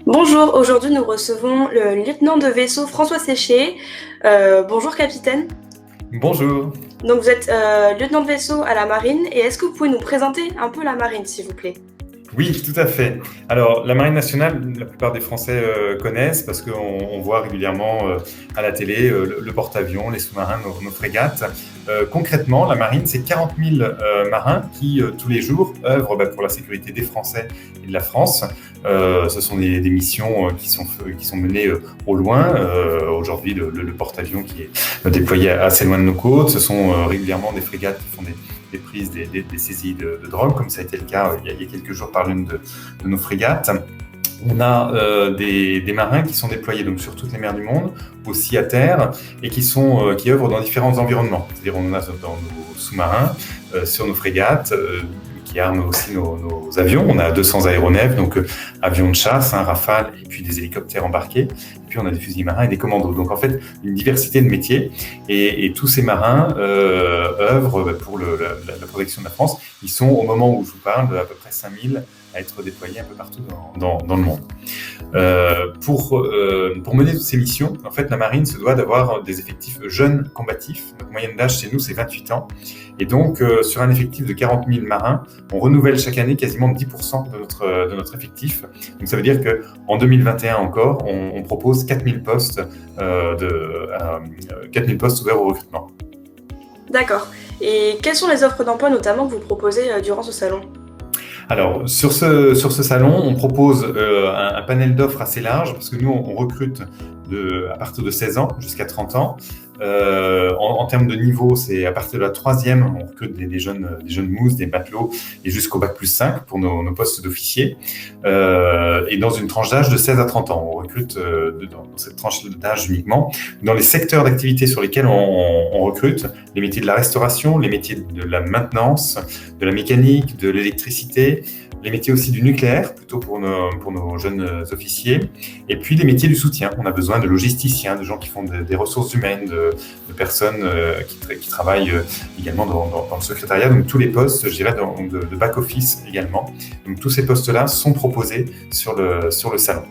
Bonjour, aujourd'hui nous recevons le lieutenant de vaisseau François Séché. Bonjour capitaine. Bonjour. Donc vous êtes lieutenant de vaisseau à la marine et est-ce que vous pouvez nous présenter un peu la marine s'il vous plaît? Oui, tout à fait. Alors, la Marine nationale, la plupart des Français connaissent parce qu'on voit régulièrement à la télé le porte-avions, les sous-marins, nos frégates. Concrètement, la Marine, c'est 40 000 marins qui, tous les jours, œuvrent pour la sécurité des Français et de la France. Ce sont des missions qui sont menées au loin. Aujourd'hui, le porte-avions qui est déployé assez loin de nos côtes. Ce sont régulièrement des frégates qui font des prises, des saisies de drogue, comme ça a été le cas il y a quelques jours par l'une de nos frégates. On a des marins qui sont déployés donc sur toutes les mers du monde, aussi à terre, et qui œuvrent dans différents environnements. C'est-à-dire on en a dans nos sous-marins, sur nos frégates, qui arment aussi nos avions. On a 200 aéronefs, donc avions de chasse, Rafale, et puis des hélicoptères embarqués. Et puis on a des fusiliers marins et des commandos. Donc en fait, une diversité de métiers. Et tous ces marins œuvrent pour la protection de la France. Ils sont, au moment où je vous parle, à peu près 5000 à être déployés un peu partout dans le monde. Pour mener toutes ces missions, en fait, la marine se doit d'avoir des effectifs jeunes combatifs. Notre moyenne d'âge chez nous, c'est 28 ans. Et donc, sur un effectif de 40 000 marins, on renouvelle chaque année quasiment 10% de notre effectif. Donc, ça veut dire qu'en 2021 encore, on propose 4 000 postes, 4 000 postes ouverts au recrutement. D'accord. Et quelles sont les offres d'emploi notamment que vous proposez durant ce salon? Alors, sur ce salon, on propose un panel d'offres assez large parce que nous, on recrute à partir de 16 ans jusqu'à 30 ans. En termes de niveau, c'est à partir de la troisième, on recrute des jeunes mousses, des matelots, et jusqu'au bac plus 5 pour nos postes d'officiers. Et dans une tranche d'âge de 16 à 30 ans, on recrute dans cette tranche d'âge uniquement. Dans les secteurs d'activité sur lesquels on recrute, les métiers de la restauration, les métiers de la maintenance, de la mécanique, de l'électricité, les métiers aussi du nucléaire, plutôt pour nos jeunes officiers, et puis les métiers du soutien. On a besoin de logisticiens, de gens qui font des ressources humaines, de personnes qui travaillent également dans le secrétariat, donc tous les postes, je dirais, de back-office également. Donc tous ces postes-là sont proposés sur le salon.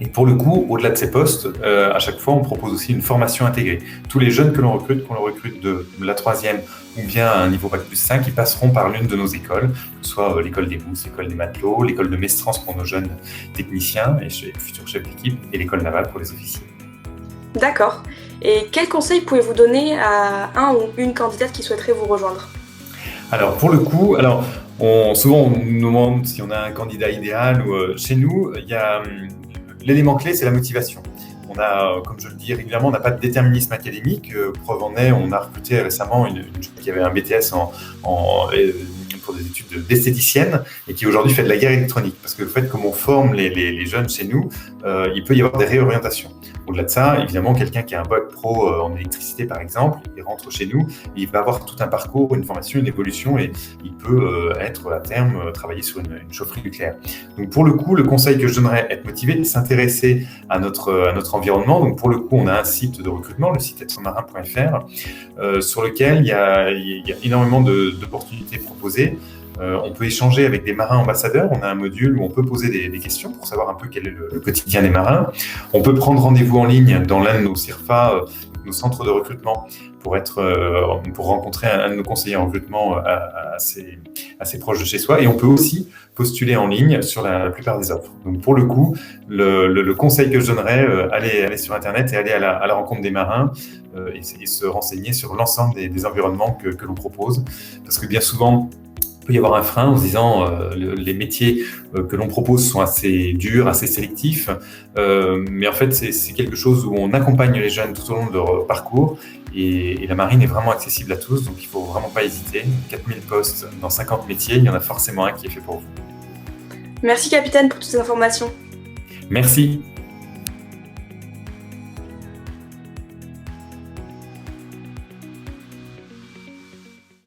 Et pour le coup, au-delà de ces postes, à chaque fois, on propose aussi une formation intégrée. Tous les jeunes que l'on recrute de la troisième ou bien à un niveau bac plus 5, ils passeront par l'une de nos écoles, que ce soit l'école des mousses, l'école des matelots, l'école de Mestrance pour nos jeunes techniciens et futurs chefs d'équipe, et l'école navale pour les officiers. D'accord. Et quels conseils pouvez-vous donner à un ou une candidate qui souhaiterait vous rejoindre? Alors, pour le coup, souvent on nous demande si on a un candidat idéal ou chez nous, il y a l'élément clé, c'est la motivation. On a, comme je le dis régulièrement, on n'a pas de déterminisme académique. Preuve en est, on a recruté récemment une jeune qui avait un BTS pour des études d'esthéticienne et qui aujourd'hui fait de la guerre électronique. Parce que le fait, comme on forme les jeunes chez nous, il peut y avoir des réorientations. Au-delà de ça, évidemment, quelqu'un qui a un bac pro en électricité, par exemple, il rentre chez nous, il va avoir tout un parcours, une formation, une évolution, et il peut être à terme travailler sur une chaufferie nucléaire. Donc pour le coup, le conseil que je donnerais, être motivé, de s'intéresser à notre environnement. Donc pour le coup, on a un site de recrutement, le site êtremarin.fr, sur lequel il y a énormément d'opportunités proposées. On peut échanger avec des marins ambassadeurs. On a un module où on peut poser des questions pour savoir un peu quel est le quotidien des marins. On peut prendre rendez-vous en ligne dans l'un de nos CIRFA, nos centres de recrutement, pour rencontrer un de nos conseillers en recrutement assez proche de chez soi. Et on peut aussi postuler en ligne sur la plupart des offres. Donc pour le coup, le conseil que je donnerais, aller sur Internet et aller à la rencontre des marins et se renseigner sur l'ensemble des environnements que l'on propose. Parce que bien souvent, il peut y avoir un frein en se disant les métiers que l'on propose sont assez durs, assez sélectifs, mais en fait c'est quelque chose où on accompagne les jeunes tout au long de leur parcours et la marine est vraiment accessible à tous, donc il ne faut vraiment pas hésiter. 4000 postes dans 50 métiers, il y en a forcément un qui est fait pour vous. Merci capitaine pour toutes ces informations. Merci.